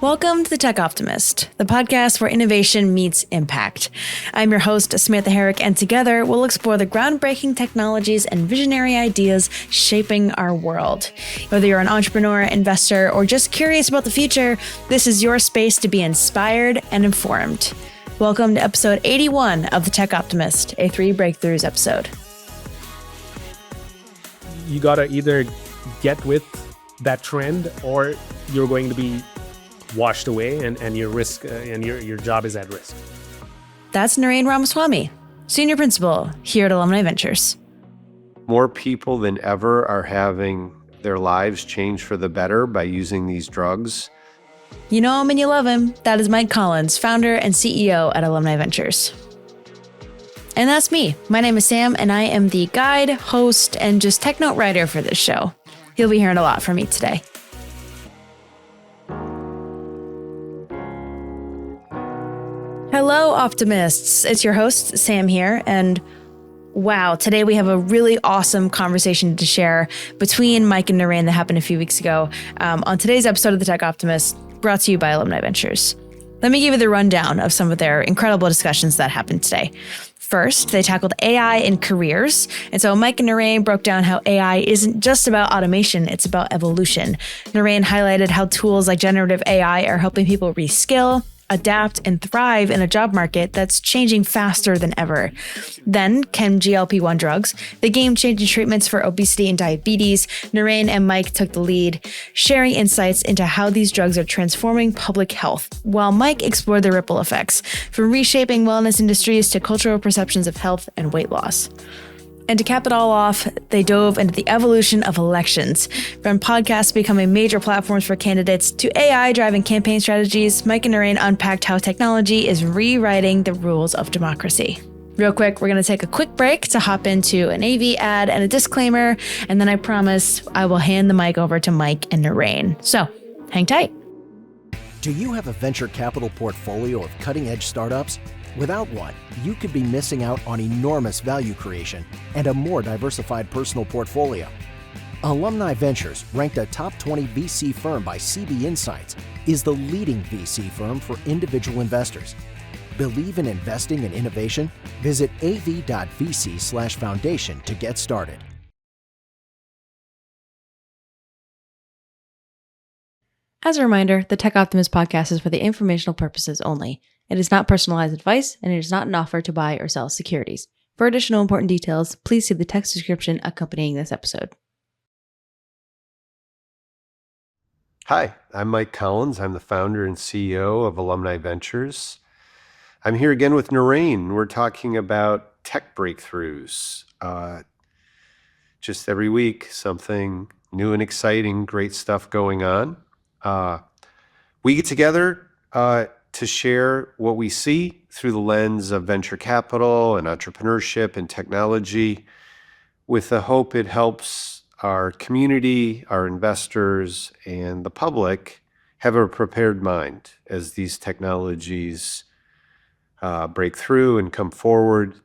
Welcome to the Tech Optimist, the podcast where innovation meets impact. I'm your host, Samantha Herrick, and together we'll explore the groundbreaking technologies and visionary ideas shaping our world. Whether you're an entrepreneur, investor, or just curious about the future, this is your space to be inspired and informed. Welcome to episode 81 of the Tech Optimist, a 3 Breakthroughs episode. You gotta either get with that trend or you're going to be washed away and your risk and your job is at risk. That's Naren Ramaswamy, Senior Principal here at Alumni Ventures. More people than ever are having their lives changed for the better by using these drugs. You know him and you love him. That is Mike Collins, founder and CEO at Alumni Ventures. And that's me. My name is Sam, and I am the guide, host, and just tech note writer for this show. You'll be hearing a lot from me today. Hello, Optimists. It's your host, Sam here, and wow, today we have a really awesome conversation to share between Mike and Naren that happened a few weeks ago on today's episode of The Tech Optimist, brought to you by Alumni Ventures. Let me give you the rundown of some of their incredible discussions that happened today. First, they tackled AI in careers. And so Mike and Naren broke down how AI isn't just about automation, it's about evolution. Naren highlighted how tools like generative AI are helping people reskill, adapt, and thrive in a job market that's changing faster than ever. Then came GLP-1 drugs, the game-changing treatments for obesity and diabetes. Naren and Mike took the lead, sharing insights into how these drugs are transforming public health, while Mike explored the ripple effects, from reshaping wellness industries to cultural perceptions of health and weight loss. And to cap it all off, they dove into the evolution of elections. From podcasts becoming major platforms for candidates to AI driving campaign strategies, Mike and Naren unpacked how technology is rewriting the rules of democracy. Real quick, we're going to take a quick break to hop into an AV ad and a disclaimer, and then I promise I will hand the mic over to Mike and Naren. So, hang tight. Do you have a venture capital portfolio of cutting-edge startups? Without one, you could be missing out on enormous value creation and a more diversified personal portfolio. Alumni Ventures, ranked a top 20 VC firm by CB Insights, is the leading VC firm for individual investors. Believe in investing in innovation? Visit av.vc/foundation to get started. As a reminder, the Tech Optimist podcast is for the informational purposes only. It is not personalized advice, and it is not an offer to buy or sell securities. For additional important details, please see the text description accompanying this episode. Hi, I'm Mike Collins. I'm the founder and CEO of Alumni Ventures. I'm here again with Naren. We're talking about tech breakthroughs. Just every week, something new and exciting, great stuff going on. We get together to share what we see through the lens of venture capital and entrepreneurship and technology, with the hope it helps our community, our investors, and the public have a prepared mind as these technologies break through and come forward.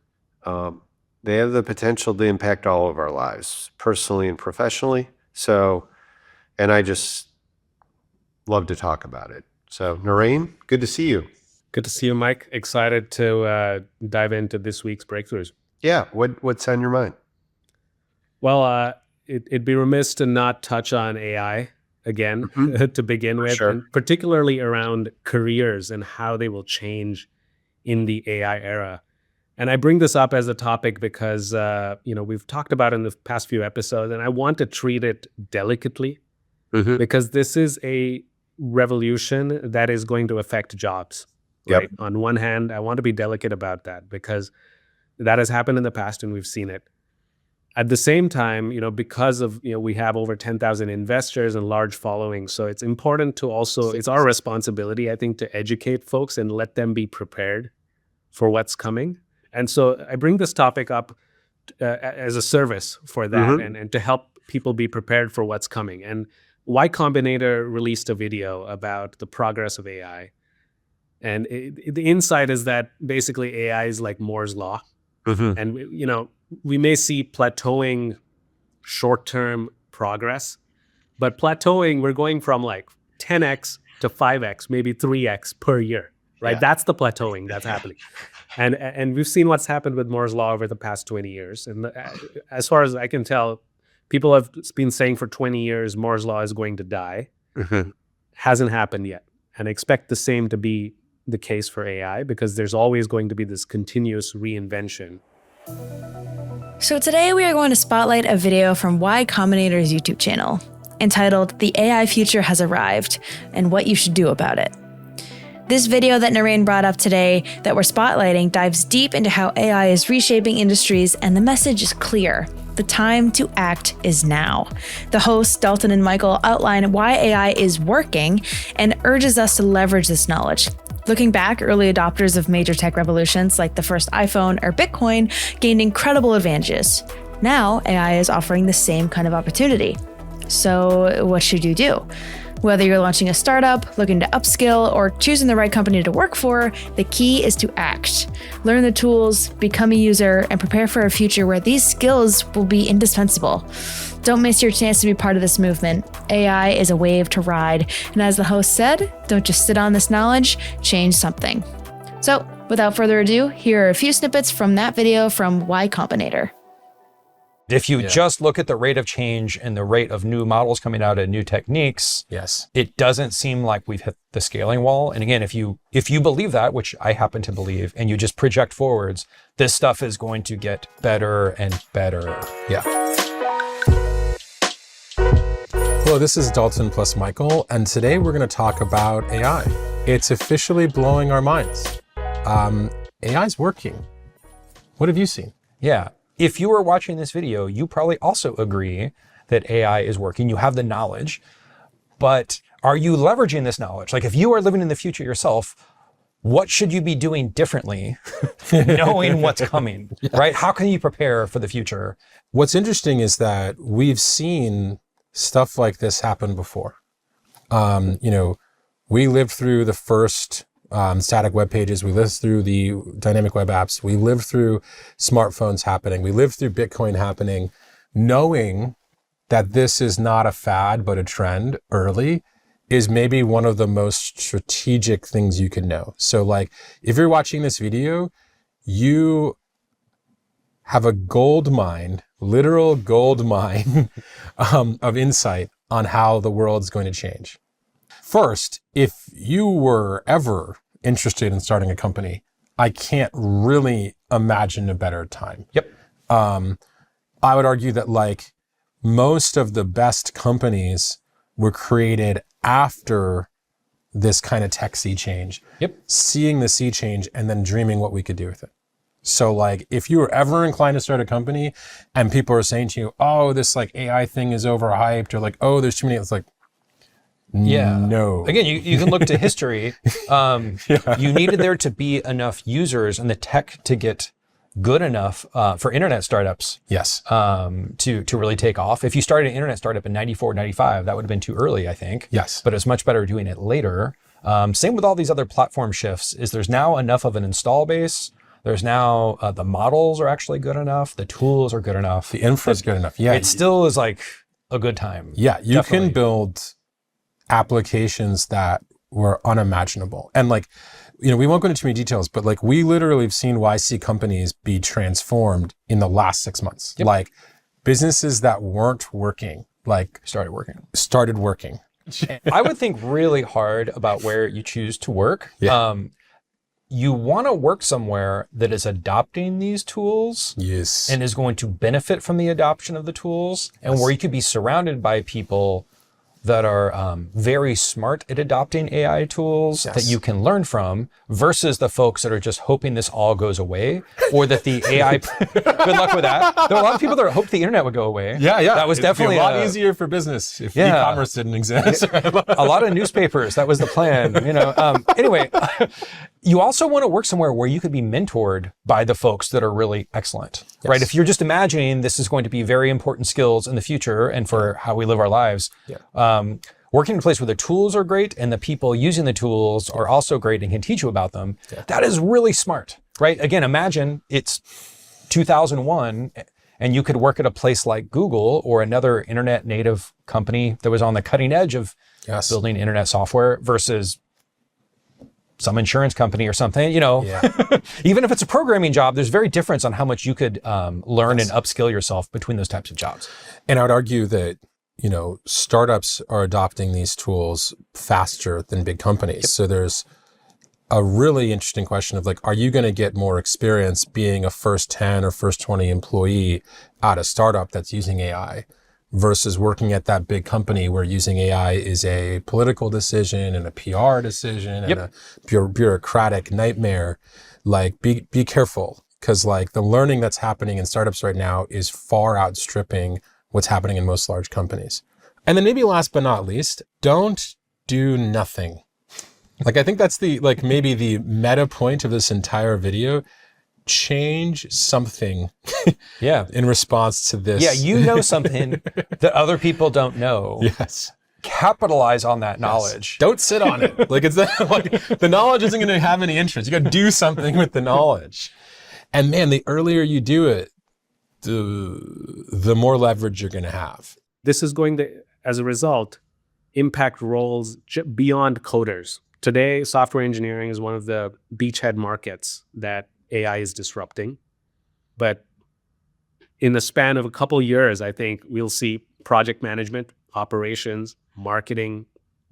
They have the potential to impact all of our lives, personally and professionally. And I just love to talk about it. So, Naren, good to see you. Good to see you, Mike. Excited to dive into this week's breakthroughs. Yeah, what's on your mind? Well, it'd be remiss to not touch on AI again to begin with, Sure. and particularly around careers and how they will change in the AI era. And I bring this up as a topic because we've talked about it in the past few episodes, and I want to treat it delicately because this is a revolution that is going to affect jobs. Right? Yep. On one hand, I want to be delicate about that because that has happened in the past and we've seen it. At the same time, because of, we have over 10,000 investors and large following. So it's important to also, it's our responsibility, I think, to educate folks and let them be prepared for what's coming. And so I bring this topic up as a service for that and to help people be prepared for what's coming. And Y Combinator released a video about the progress of AI. And the insight is that basically AI is like Moore's law. And, we may see plateauing short-term progress, but plateauing, we're going from like 10x to 5x, maybe 3x per year, right? Yeah. That's the plateauing that's happening. And we've seen what's happened with Moore's Law over the past 20 years. And as far as I can tell, people have been saying for 20 years Moore's Law is going to die. Hasn't happened yet. And I expect the same to be the case for AI, because there's always going to be this continuous reinvention. So today we are going to spotlight a video from Y Combinator's YouTube channel entitled "The AI Future Has Arrived and What You Should Do About It." This video that Naren brought up today that we're spotlighting dives deep into how AI is reshaping industries, and the message is clear. The time to act is now. The hosts, Dalton and Michael, outline why AI is working and urges us to leverage this knowledge. Looking back, early adopters of major tech revolutions like the first iPhone or Bitcoin gained incredible advantages. Now, AI is offering the same kind of opportunity. So what should you do? Whether you're launching a startup, looking to upskill, or choosing the right company to work for, the key is to act. Learn the tools, become a user, and prepare for a future where these skills will be indispensable. Don't miss your chance to be part of this movement. AI is a wave to ride. And as the host said, don't just sit on this knowledge, change something. So without further ado, here are a few snippets from that video from Y Combinator. If you just look at the rate of change and the rate of new models coming out and new techniques, it doesn't seem like we've hit the scaling wall. And again, if you believe that, which I happen to believe, and you just project forwards, this stuff is going to get better and better. Hello, this is Dalton plus Michael, and today we're going to talk about AI. It's officially blowing our minds. AI's working. What have you seen? Yeah. If you were watching this video, you probably also agree that AI is working. You have the knowledge, but are you leveraging this knowledge? Like, if you are living in the future yourself, what should you be doing differently knowing what's coming, right? How can you prepare for the future? What's interesting is that we've seen stuff like this happen before. We lived through the first static web pages. We lived through the dynamic web apps. We lived through smartphones happening. We lived through Bitcoin happening. Knowing that this is not a fad, but a trend early is maybe one of the most strategic things you can know. So like, if you're watching this video, you have a gold mine, literal gold mine of insight on how the world's going to change. First, if you were ever interested in starting a company, I can't really imagine a better time. I would argue that like most of the best companies were created after this kind of tech sea change, seeing the sea change and then dreaming what we could do with it. So like, if you were ever inclined to start a company and people are saying to you, oh, this like AI thing is overhyped, or like, oh, there's too many, it's like, no. Again, you can look to history. You needed there to be enough users and the tech to get good enough for internet startups to really take off. If you started an internet startup in 94, 95, that would have been too early, I think. But it's much better doing it later. Same with all these other platform shifts, is there's now enough of an install base. There's now, the models are actually good enough. The tools are good enough. The infra is good enough. It still is like a good time. You Definitely. can build applications that were unimaginable. And like, we won't go into too many details, but like we literally have seen YC companies be transformed in the last 6 months. Like businesses that weren't working, like started working. I would think really hard about where you choose to work. You want to work somewhere that is adopting these tools and is going to benefit from the adoption of the tools, and where you could be surrounded by people that are very smart at adopting AI tools that you can learn from, versus the folks that are just hoping this all goes away, or that the AI, good luck with that. There are a lot of people that hope the internet would go away. That was definitely a lot easier for business if e-commerce didn't exist. A lot of newspapers, that was the plan, Anyway, you also want to work somewhere where you could be mentored by the folks that are really excellent, right? If you're just imagining this is going to be very important skills in the future and for how we live our lives, working in a place where the tools are great and the people using the tools are also great and can teach you about them, that is really smart, right? Again, imagine it's 2001 and you could work at a place like Google or another internet native company that was on the cutting edge of Yes. building internet software versus some insurance company or something, Yeah. even if it's a programming job, there's very difference on how much you could learn and upskill yourself between those types of jobs. And I would argue that, startups are adopting these tools faster than big companies. Yep. So there's a really interesting question of like, are you going to get more experience being a first 10 or first 20 employee at a startup that's using AI versus working at that big company where using AI is a political decision and a PR decision and a bureaucratic nightmare? Like, be careful, because like the learning that's happening in startups right now is far outstripping what's happening in most large companies. And then maybe last but not least, don't do nothing. Like, I think that's maybe the meta point of this entire video. Change something in response to this. Yeah, you know something that other people don't know. Yes. Capitalize on that knowledge. Don't sit on it. Like, it's not, like the knowledge isn't going to have any interest. You got to do something with the knowledge. And man, the earlier you do it, the more leverage you're going to have. This is going to, as a result, impact roles beyond coders. Today, software engineering is one of the beachhead markets that AI is disrupting. But in the span of a couple years, I think we'll see project management, operations, marketing,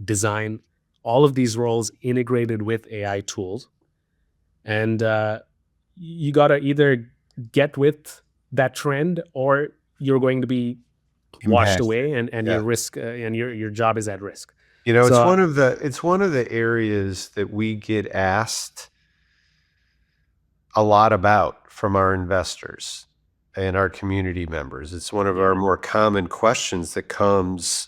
design, all of these roles integrated with AI tools. And you got to either get with that trend or you're going to be washed away and your risk and your job is at risk. It's one of the areas that we get asked a lot about from our investors and our community members. It's one of our more common questions that comes,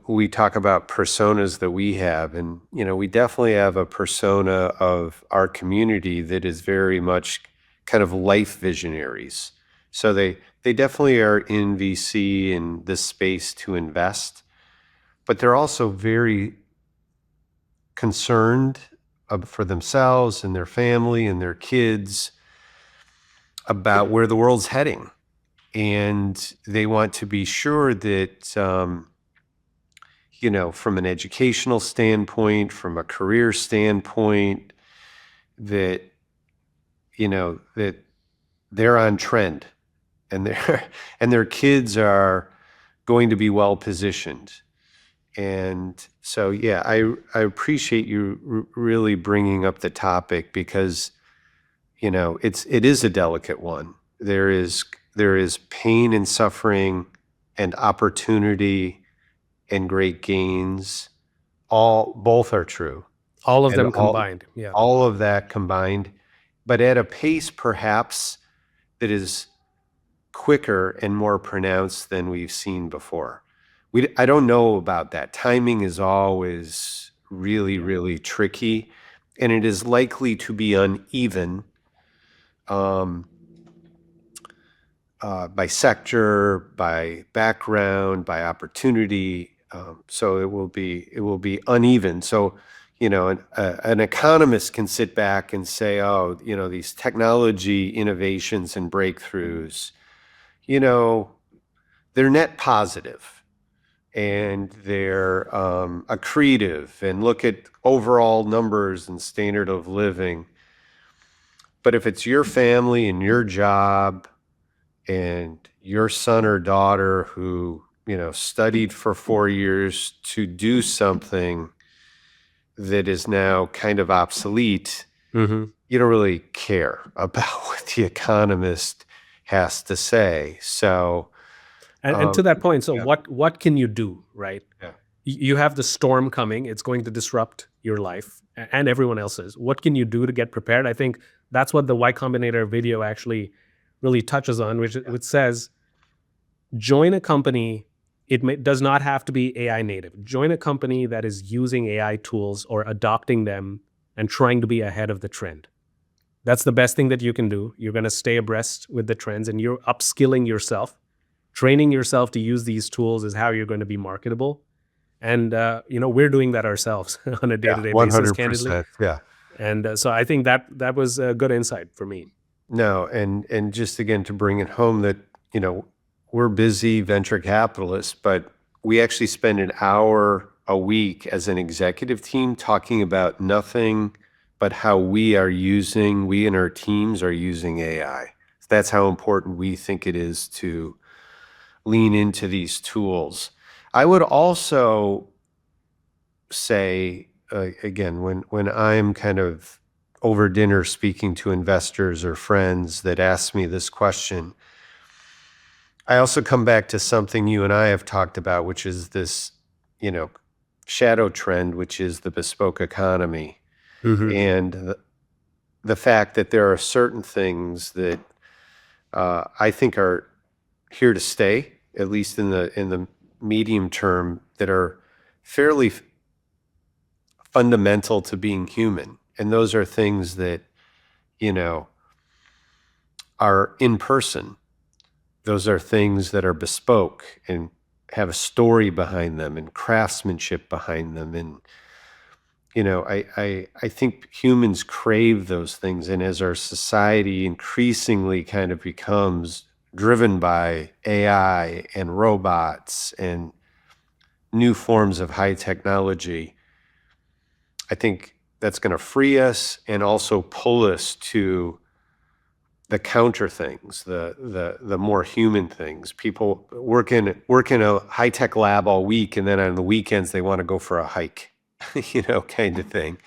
we talk about personas that we have, and, we definitely have a persona of our community that is very much kind of life visionaries. So they definitely are in VC in this space to invest, but they're also very concerned for themselves and their family and their kids about where the world's heading. And they want to be sure that, from an educational standpoint, from a career standpoint, that, that they're on trend and their kids are going to be well positioned. And so, I appreciate you really bringing up the topic because, it is a delicate one. There is pain and suffering and opportunity and great gains. Both are true. All of them combined. Yeah. All of that combined, but at a pace perhaps that is quicker and more pronounced than we've seen before. I don't know about that. Timing is always really, really tricky, and it is likely to be uneven by sector, by background, by opportunity. So it will be uneven. So, an economist can sit back and say, oh, these technology innovations and breakthroughs, they're net positive. And they're accretive and look at overall numbers and standard of living. But if it's your family and your job and your son or daughter who, studied for 4 years to do something that is now kind of obsolete, you don't really care about what the economist has to say. So, and to that point, so what can you do, right? Yeah. You have the storm coming. It's going to disrupt your life and everyone else's. What can you do to get prepared? I think that's what the Y Combinator video actually really touches on, which says, join a company. It does not have to be AI native. Join a company that is using AI tools or adopting them and trying to be ahead of the trend. That's the best thing that you can do. You're going to stay abreast with the trends and you're upskilling yourself. Training yourself to use these tools is how you're going to be marketable. And, we're doing that ourselves on a day-to-day basis, candidly. Yeah. And so I think that was a good insight for me. No, and just again, to bring it home that, we're busy venture capitalists, but we actually spend an hour a week as an executive team talking about nothing but how we and our teams are using AI. That's how important we think it is to lean into these tools. I would also say, again, when I'm kind of over dinner speaking to investors or friends that ask me this question, I also come back to something you and I have talked about, which is this, shadow trend, which is the bespoke economy. And the fact that there are certain things that I think are here to stay, at least in the medium term, that are fairly fundamental to being human. And those are things that, are in person. Those are things that are bespoke and have a story behind them and craftsmanship behind them. And, I think humans crave those things. And as our society increasingly kind of becomes driven by AI and robots and new forms of high technology, I think that's going to free us and also pull us to the counter things, the more human things. People work in a high-tech lab all week, and then on the weekends they want to go for a hike, kind of thing.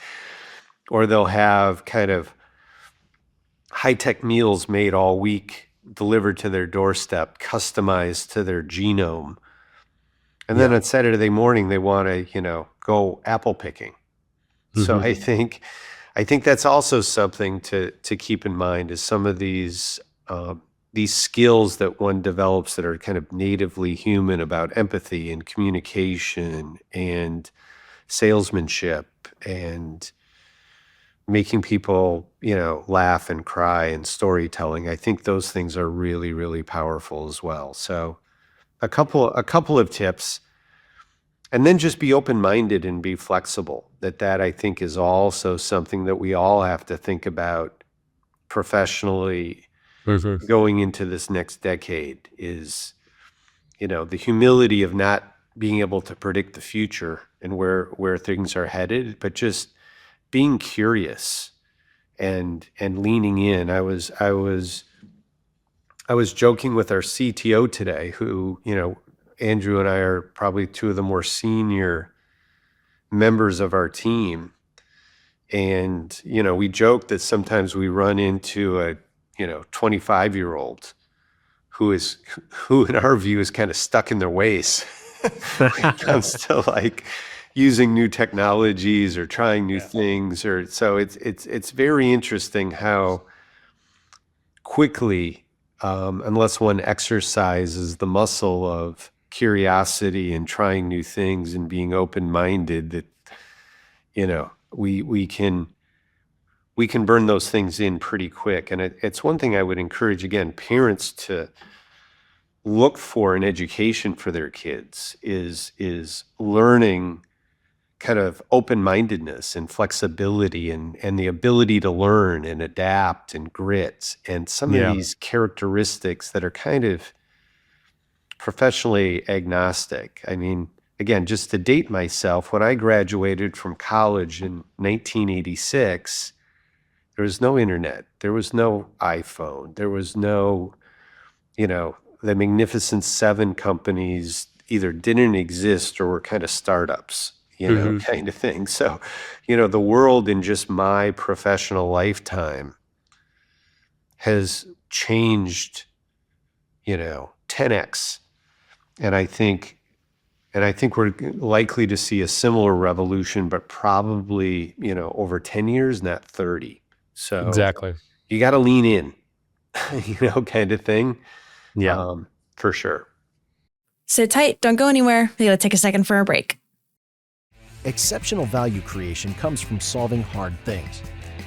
Or they'll have kind of high-tech meals made all week, delivered to their doorstep, customized to their genome. And then on Saturday morning they want to, go apple picking. So I think that's also something to keep in mind, is some of these skills that one develops that are kind of natively human, about empathy and communication and salesmanship and making people, laugh and cry, and storytelling. I think those things are really, really powerful as well. So a couple of tips. And then just be open-minded and be flexible. That I think is also something that we all have to think about professionally going into this next decade, is, the humility of not being able to predict the future and where things are headed, but just being curious and leaning in. I was joking with our CTO today, who, Andrew and I are probably two of the more senior members of our team. And, we joke that sometimes we run into a, 25-year-old who in our view is kind of stuck in their ways when it comes to like using new technologies or trying new things. So it's very interesting how quickly, unless one exercises the muscle of curiosity and trying new things and being open-minded, that we can burn those things in pretty quick. And it's one thing I would encourage, again, parents to look for in education for their kids, is learning kind of open-mindedness and flexibility and the ability to learn and adapt and grit, and some of these characteristics that are kind of professionally agnostic. I mean, again, just to date myself, when I graduated from college in 1986, there was no internet, there was no iPhone, there was no, the Magnificent Seven companies either didn't exist or were kind of startups, kind of thing. So, the world in just my professional lifetime has changed, 10x. And I think we're likely to see a similar revolution, but probably, over 10 years, not 30. So Exactly. you got to lean in, kind of thing. Yeah. For sure. Sit tight. Don't go anywhere. We got to take a second for a break. Exceptional value creation comes from solving hard things.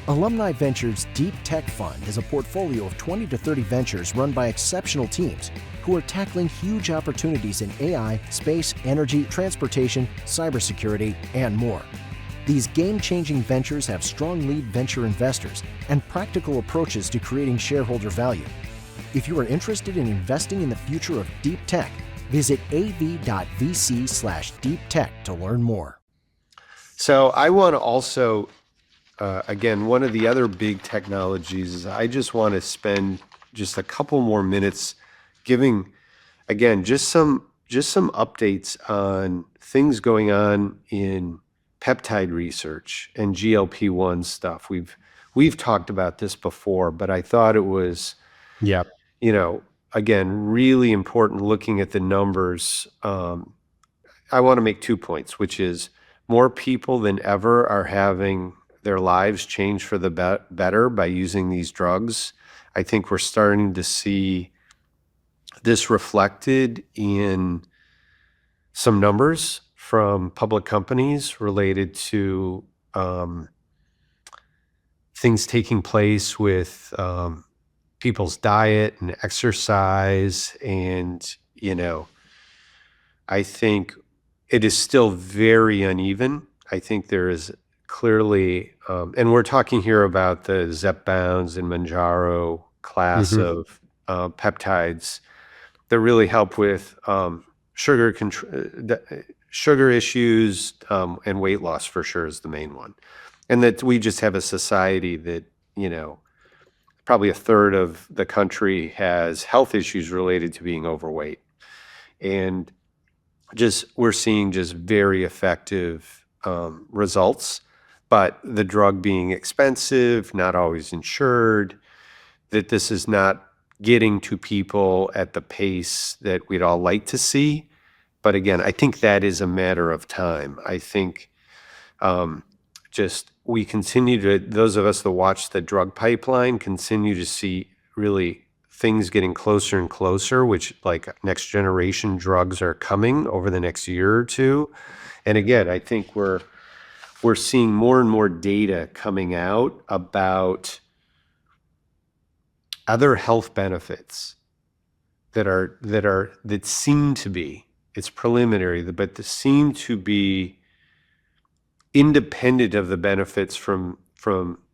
Alumni Ventures Deep Tech Fund is a portfolio of 20 to 30 ventures run by exceptional teams who are tackling huge opportunities in AI, space, energy, transportation, cybersecurity, and more. These game-changing ventures have strong lead venture investors and practical approaches to creating shareholder value. If you are interested in investing in the future of deep tech, Visit av.vc/deeptech to learn more. So I want to also, again, one of the other big technologies is I just want to spend just a couple more minutes giving, again, just some updates on things going on in peptide research and GLP-1 stuff. We've talked about this before, but I thought it was, again, really important looking at the numbers. I want to make 2 points, which is more people than ever are having their lives change for the better by using these drugs. I think we're starting to see this reflected in some numbers from public companies related to things taking place with people's diet and exercise. And, I think it is still very uneven. I think there is clearly, and we're talking here about the Zepbounds and Manjaro class of peptides that really help with sugar issues, and weight loss for sure is the main one. And that we just have a society that, probably a third of the country has health issues related to being overweight. And we're seeing just very effective results, but the drug being expensive, not always insured, that this is not getting to people at the pace that we'd all like to see. But again, I think that is a matter of time. I think we continue to, those of us that watch the drug pipeline continue to see really things getting closer and closer, which like next generation drugs are coming over the next year or two. And again, I think we're seeing more and more data coming out about other health benefits that seem to be, it's preliminary, but that seem to be independent of the benefits from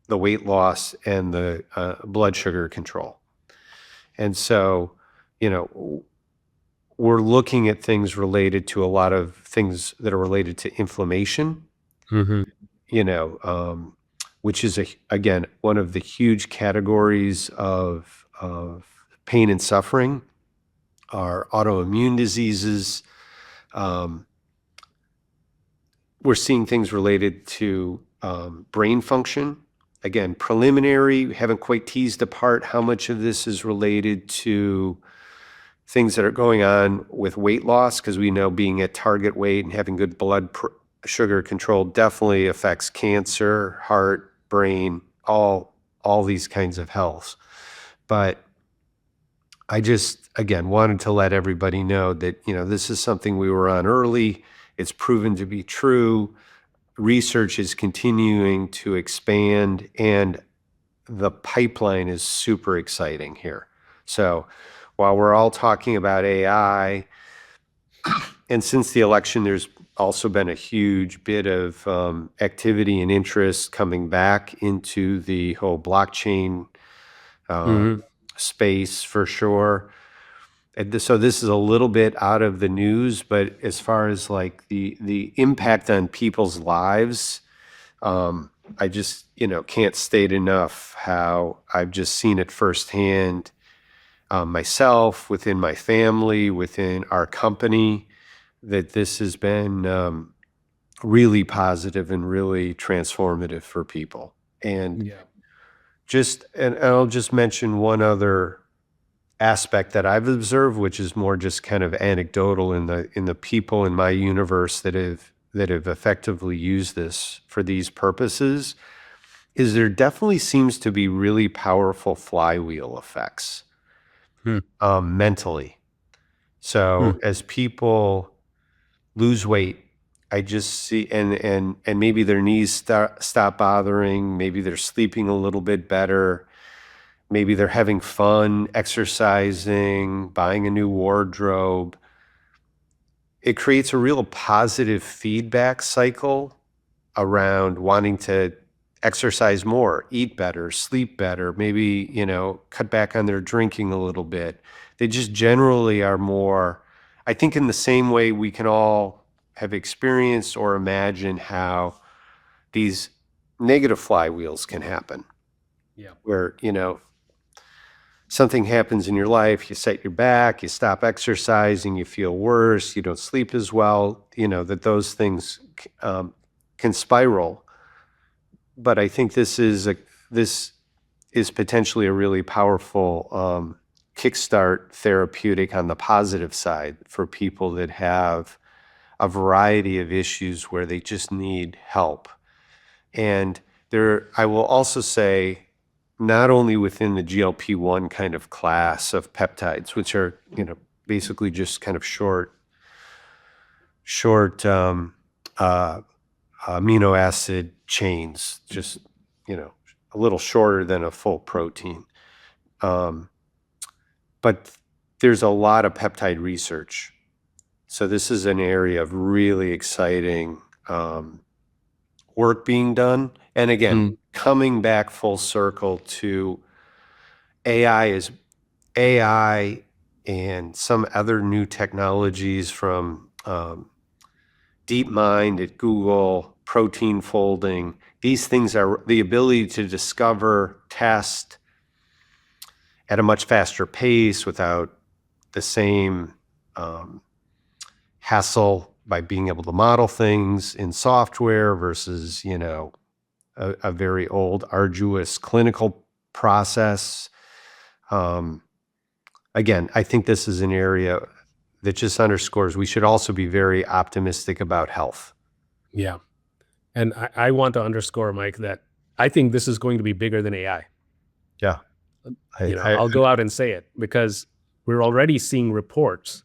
the weight loss and the blood sugar control. And so, we're looking at things related to a lot of things that are related to inflammation, which is, again, one of the huge categories of pain and suffering, are autoimmune diseases. We're seeing things related to brain function. Again, preliminary, we haven't quite teased apart how much of this is related to things that are going on with weight loss, because we know being at target weight and having good blood sugar control definitely affects cancer, heart, brain, all these kinds of health. But I just, again, wanted to let everybody know that, this is something we were on early. It's proven to be true. Research is continuing to expand, and the pipeline is super exciting here. So while we're all talking about AI, and since the election, there's also been a huge bit of activity and interest coming back into the whole blockchain space for sure. And so this is a little bit out of the news, but as far as like the impact on people's lives, I just, can't state enough how I've just seen it firsthand, myself, within my family, within our company, that this has been really positive and really transformative for people. And and I'll just mention one other aspect that I've observed, which is more just kind of anecdotal in the people in my universe that have effectively used this for these purposes, is there definitely seems to be really powerful flywheel effects mentally. So as people lose weight, I just see, and maybe their knees stop bothering, maybe they're sleeping a little bit better, maybe they're having fun exercising, buying a new wardrobe. It creates a real positive feedback cycle around wanting to exercise more, eat better, sleep better, maybe, cut back on their drinking a little bit. They just generally are more I think in the same way we can all have experienced or imagined how these negative flywheels can happen. Yeah. Where, something happens in your life, you set your back, you stop exercising, you feel worse, you don't sleep as well, that those things can spiral. But I think this is potentially a really powerful kickstart therapeutic on the positive side for people that have a variety of issues where they just need help. And I will also say, not only within the GLP-1 kind of class of peptides, which are, basically just kind of short amino acid chains, just, a little shorter than a full protein. But there's a lot of peptide research. So this is an area of really exciting work being done. And again, coming back full circle to AI and some other new technologies from DeepMind at Google, protein folding. These things are the ability to discover, test at a much faster pace without the same hassle by being able to model things in software versus, a very old, arduous clinical process. Again, I think this is an area that just underscores we should also be very optimistic about health. Yeah. And I want to underscore, Mike, that I think this is going to be bigger than AI. Yeah. I'll go out and say it because we're already seeing reports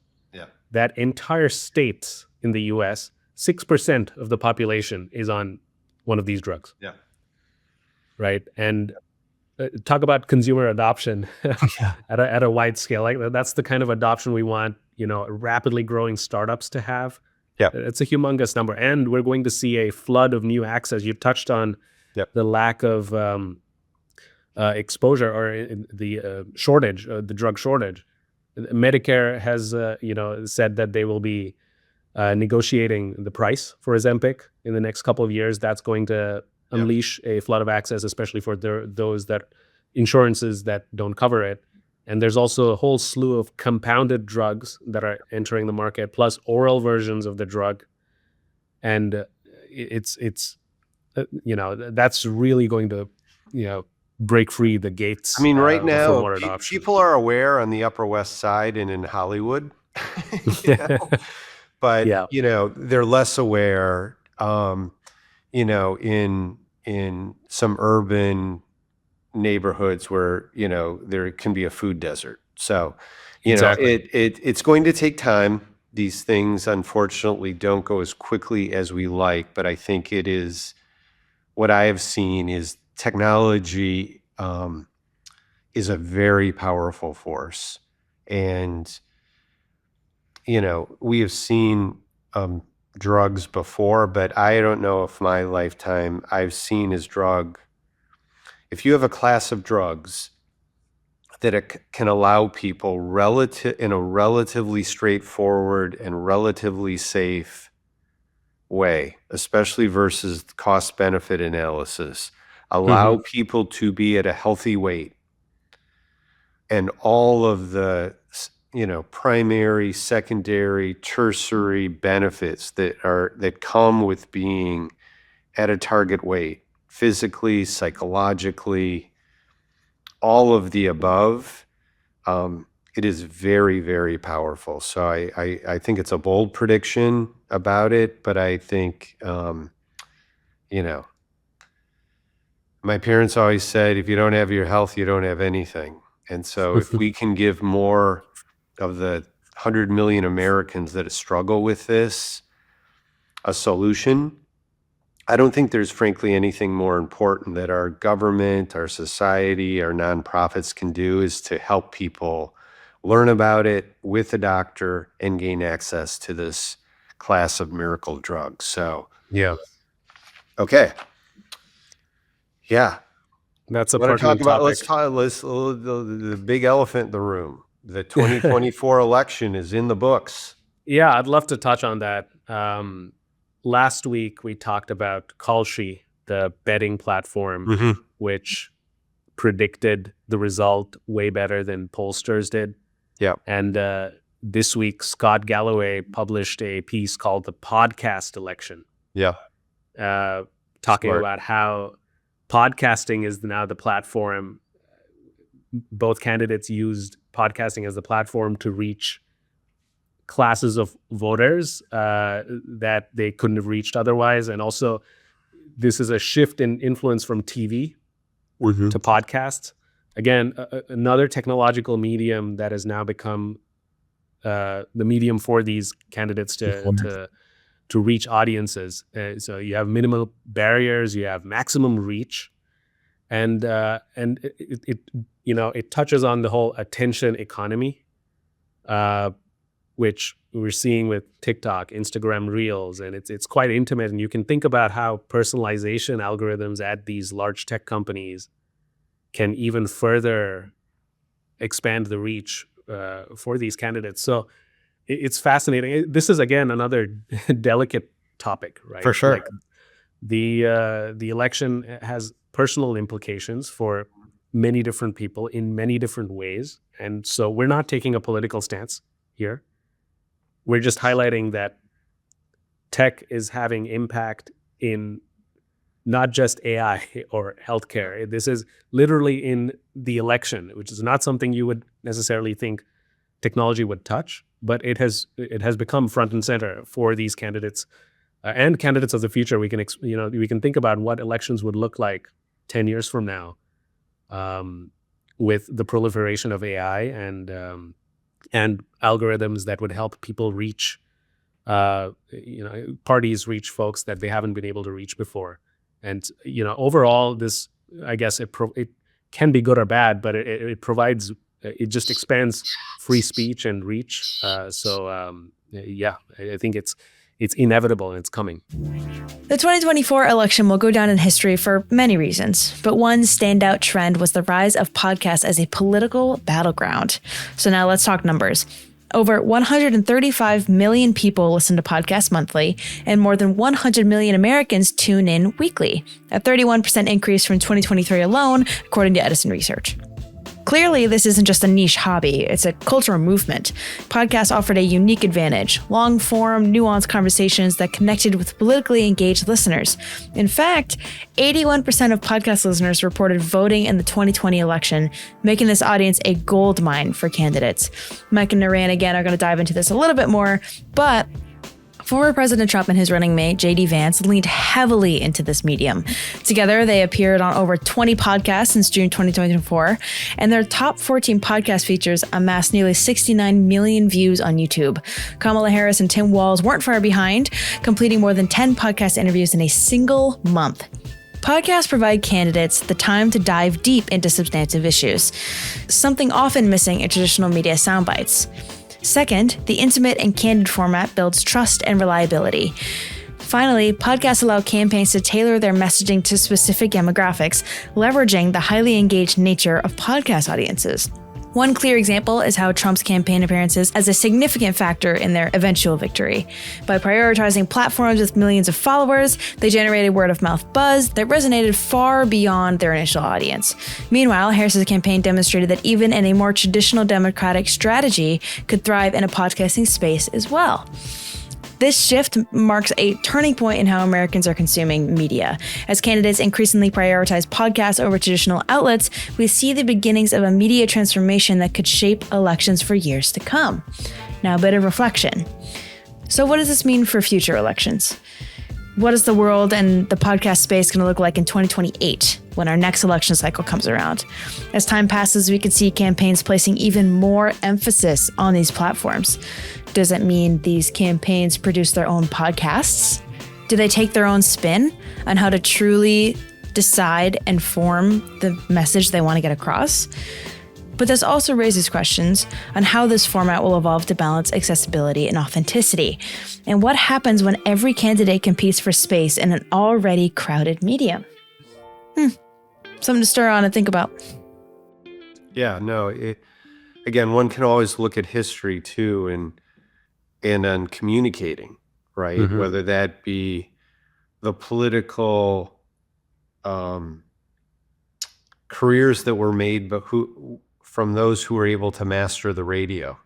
that entire states in the US, 6% of the population is on one of these drugs. Yeah. Right. And talk about consumer adoption at a wide scale. Like that's the kind of adoption we want, rapidly growing startups to have. Yeah. It's a humongous number. And we're going to see a flood of new access. You touched on the lack of exposure or the shortage, the drug shortage. Medicare has, said that they will be negotiating the price for Ozempic in the next couple of years. That's going to unleash a flood of access, especially for those that insurances that don't cover it. And there's also a whole slew of compounded drugs that are entering the market, plus oral versions of the drug. And it's that's really going to, break free the gates. I mean, right for now, more adoption. people are aware on the Upper West Side and in Hollywood, but they're less aware, in some urban neighborhoods where there can be a food desert. So, it's going to take time. These things, unfortunately, don't go as quickly as we like. But I think it is what I have seen is technology is a very powerful force. And, we have seen drugs before, but I don't know if my lifetime I've seen as drug. If you have a class of drugs that it can allow people in a relatively straightforward and relatively safe way, especially versus cost-benefit analysis, allow people to be at a healthy weight, and all of the primary, secondary, tertiary benefits that come with being at a target weight, physically, psychologically, all of the above, it is very, very powerful. So I think it's a bold prediction about it, but I think, my parents always said, if you don't have your health, you don't have anything. And so if we can give more of the 100 million Americans that struggle with this a solution, I don't think there's frankly anything more important that our government, our society, our nonprofits can do is to help people learn about it with a doctor and gain access to this class of miracle drugs. So, okay. Yeah. That's a Want to talk pertinent about, topic. the big elephant in the room. The 2024 election is in the books. Yeah, I'd love to touch on that. Last week, we talked about Kalshi, the betting platform, which predicted the result way better than pollsters did. Yeah. And this week, Scott Galloway published a piece called The Podcast Election. Yeah. Talking Smart. about how podcasting is now the platform. Both candidates used podcasting as the platform to reach classes of voters that they couldn't have reached otherwise. And also, this is a shift in influence from TV to podcasts. Again, another technological medium that has now become the medium for these candidates to reach audiences. So you have minimal barriers, you have maximum reach, and it touches on the whole attention economy, which we're seeing with TikTok, Instagram Reels, and it's quite intimate. And you can think about how personalization algorithms at these large tech companies can even further expand the reach for these candidates. So it's fascinating. This is, again, another delicate topic, right? For sure. Like the election has personal implications for many different people in many different ways. And so we're not taking a political stance here. We're just highlighting that tech is having impact in not just AI or healthcare. This is literally in the election, which is not something you would necessarily think technology would touch, but it has become front and center for these candidates and candidates of the future. We can think about what elections would look like 10 years from now, with the proliferation of AI and algorithms that would help people reach, parties reach folks that they haven't been able to reach before. And overall, this, I guess, it can be good or bad, but it provides, it just expands free speech and reach. I think it's inevitable and it's coming. The 2024 election will go down in history for many reasons, but one standout trend was the rise of podcasts as a political battleground. So now let's talk numbers. Over 135 million people listen to podcasts monthly, and more than 100 million Americans tune in weekly, a 31% increase from 2023 alone, according to Edison Research. Clearly, this isn't just a niche hobby, it's a cultural movement. Podcasts offered a unique advantage, long-form, nuanced conversations that connected with politically engaged listeners. In fact, 81% of podcast listeners reported voting in the 2020 election, making this audience a gold mine for candidates. Mike and Naren, again, are going to dive into this a little bit more, but former President Trump and his running mate, J.D. Vance, leaned heavily into this medium. Together, they appeared on over 20 podcasts since June 2024, and their top 14 podcast features amassed nearly 69 million views on YouTube. Kamala Harris and Tim Walz weren't far behind, completing more than 10 podcast interviews in a single month. Podcasts provide candidates the time to dive deep into substantive issues, something often missing in traditional media soundbites. Second, the intimate and candid format builds trust and reliability. Finally, podcasts allow campaigns to tailor their messaging to specific demographics, leveraging the highly engaged nature of podcast audiences. One clear example is how Trump's campaign appearances as a significant factor in their eventual victory. By prioritizing platforms with millions of followers, they generated word-of-mouth buzz that resonated far beyond their initial audience. Meanwhile, Harris's campaign demonstrated that even in a more traditional Democratic strategy could thrive in a podcasting space as well. This shift marks a turning point in how Americans are consuming media. As candidates increasingly prioritize podcasts over traditional outlets, we see the beginnings of a media transformation that could shape elections for years to come. Now, a bit of reflection. So what does this mean for future elections? What is the world and the podcast space going to look like in 2028 when our next election cycle comes around? As time passes, we can see campaigns placing even more emphasis on these platforms. Does it mean these campaigns produce their own podcasts? Do they take their own spin on how to truly decide and form the message they want to get across? But this also raises questions on how this format will evolve to balance accessibility and authenticity. And what happens when every candidate competes for space in an already crowded medium? Something to stir on and think about. Yeah, no, again, one can always look at history too, and and on communicating, right? Whether that be the political careers that were made, but from those who were able to master the radio,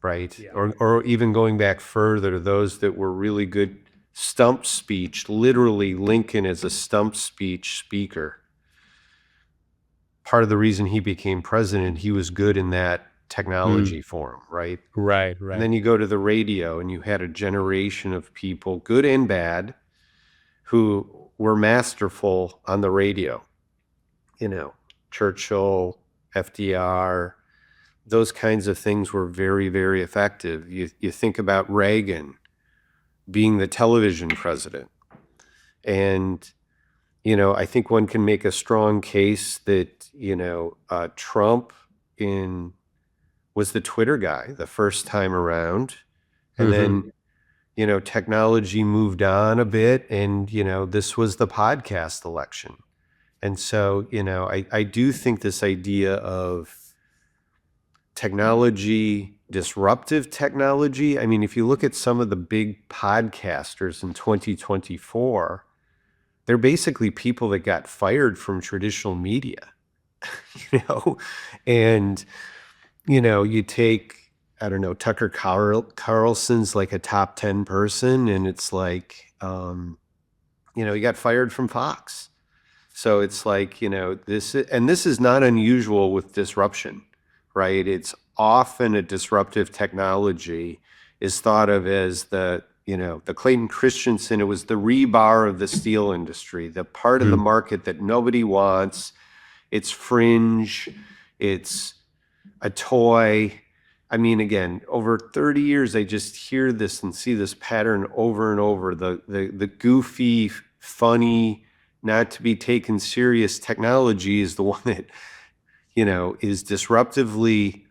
right? Yeah. Or even going back further to those that were really good stump speech. Literally, Lincoln is a stump speech speaker. Part of the reason he became president, he was good in that technology form, right? Right. And then you go to the radio, and you had a generation of people, good and bad, who were masterful on the radio. Churchill, FDR, those kinds of things were very, very effective. You think about Reagan being the television president. And, I think one can make a strong case that, Trump was the Twitter guy the first time around. And then, technology moved on a bit, and, this was the podcast election. And so, I do think this idea of technology, disruptive technology. I mean, if you look at some of the big podcasters in 2024, they're basically people that got fired from traditional media, and, you take, I don't know, Tucker Carlson's like a top 10 person, and it's like, he got fired from Fox. So it's like, this is not unusual with disruption, right? It's often a disruptive technology is thought of as the Clayton Christensen, it was the rebar of the steel industry, the part of the market that nobody wants. It's fringe, it's a toy. I mean, again, over 30 years, I just hear this and see this pattern over and over. The goofy, funny, not to be taken serious technology is the one that, is disruptively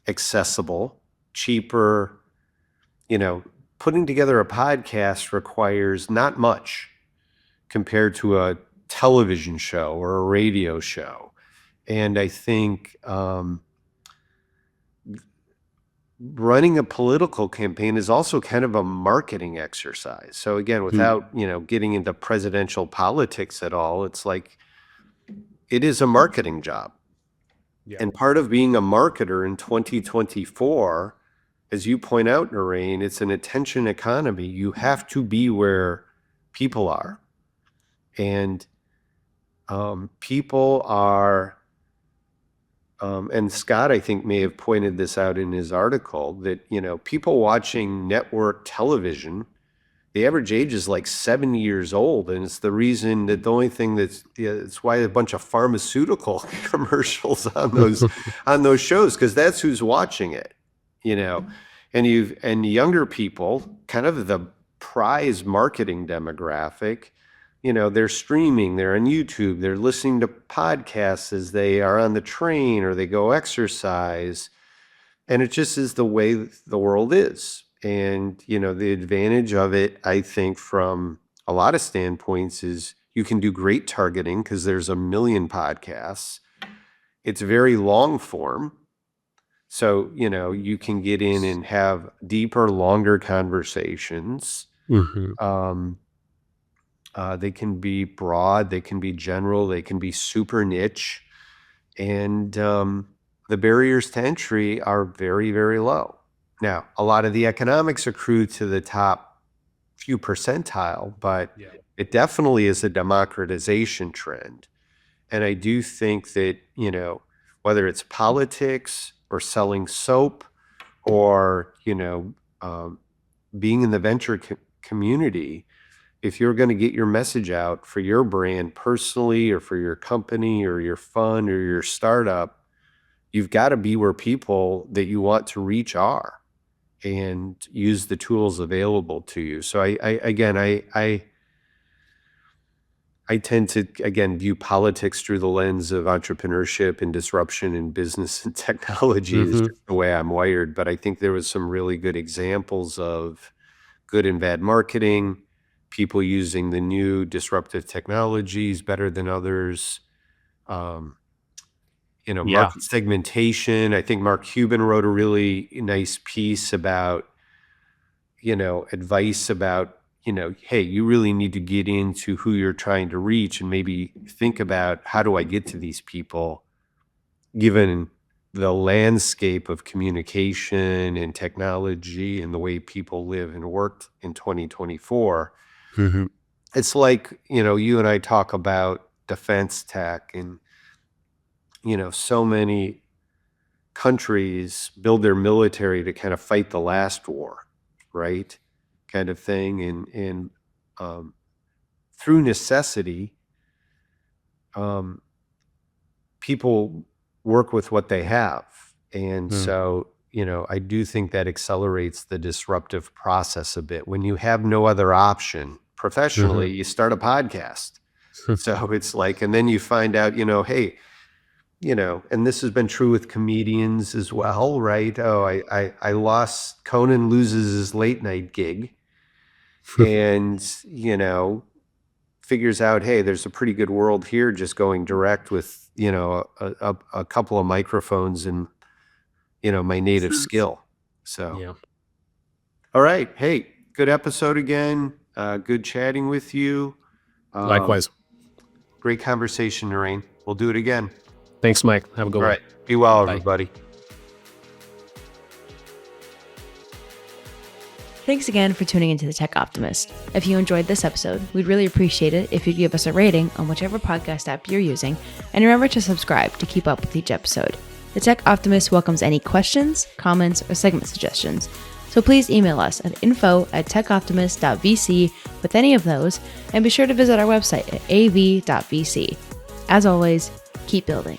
accessible, cheaper. Putting together a podcast requires not much compared to a television show or a radio show. And I think running a political campaign is also kind of a marketing exercise. So again, without, getting into presidential politics at all, it's like, it is a marketing job. Yeah. And part of being a marketer in 2024, as you point out, Naren, it's an attention economy. You have to be where people are. And people are, and Scott, I think, may have pointed this out in his article, that, people watching network television, the average age is like 70 years old. And it's the reason that the only thing it's why a bunch of pharmaceutical commercials on those shows, because that's who's watching it, and younger people, kind of the prize marketing demographic, they're streaming, they're on YouTube, they're listening to podcasts as they are on the train or they go exercise. And it just is the way the world is. And, the advantage of it, I think, from a lot of standpoints is you can do great targeting because there's a million podcasts. It's very long form. So, you can get in and have deeper, longer conversations. They can be broad, they can be general, they can be super niche. And the barriers to entry are very, very low. Now, a lot of the economics accrue to the top few percentile, but it definitely is a democratization trend. And I do think that, whether it's politics or selling soap or, being in the venture community, if you're going to get your message out for your brand personally or for your company or your fund or your startup, you've got to be where people that you want to reach are and use the tools available to you. So I tend to, again, view politics through the lens of entrepreneurship and disruption in business and technology. Is just the way I'm wired. But I think there was some really good examples of good and bad marketing, people using the new disruptive technologies better than others. Market segmentation. I think Mark Cuban wrote a really nice piece about advice about, hey, you really need to get into who you're trying to reach and maybe think about, how do I get to these people, given the landscape of communication and technology and the way people live and work in 2024. It's like, you and I talk about defense tech, and, so many countries build their military to kind of fight the last war, right? Kind of thing. And through necessity, people work with what they have. And so, I do think that accelerates the disruptive process a bit. When you have no other option professionally, you start a podcast. So it's like, and then you find out, hey, and this has been true with comedians as well, right? Oh, I lost, Conan loses his late night gig and, figures out, hey, there's a pretty good world here just going direct with, a couple of microphones and, my native skill. So, Yeah. All right. Hey, good episode again. Good chatting with you. Likewise. Great conversation, Naren. We'll do it again. Thanks, Mike. Have a good All one. right. Be well, Bye. everybody. Thanks again for tuning into the Tech Optimist. If you enjoyed this episode, we'd really appreciate it if you'd give us a rating on whichever podcast app you're using, and remember to subscribe to keep up with each episode. The Tech Optimist welcomes any questions, comments, or segment suggestions, so please email us at info@techoptimist.vc with any of those, and be sure to visit our website at av.vc. As always, keep building.